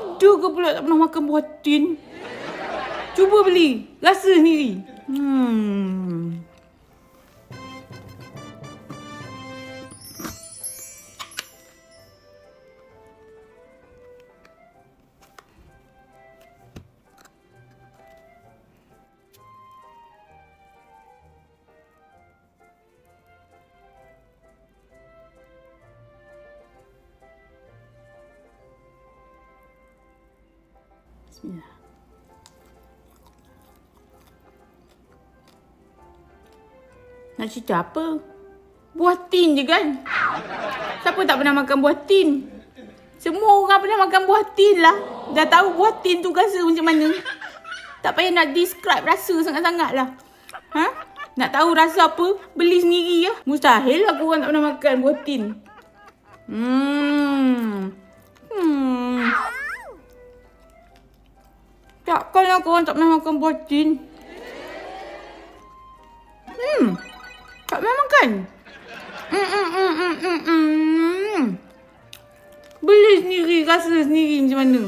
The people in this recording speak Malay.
Ada ke pula tak pernah makan buah tin? Cuba beli. Rasa sendiri. Bismillah. Nak cerita apa? Buah tin je kan? Siapa tak pernah makan buah tin? Semua orang pernah makan buah tin lah. Dah tahu buah tin tu rasa macam mana. Tak payah nak describe rasa sangat-sangat lah. Ha? Nak tahu rasa apa? Beli sendiri ya. Mustahil lah korang tak pernah makan buah tin. Takkanlah korang tak pernah makan buah tin. Tak pernah makan. Beli sendiri, rasa sendiri macam mana.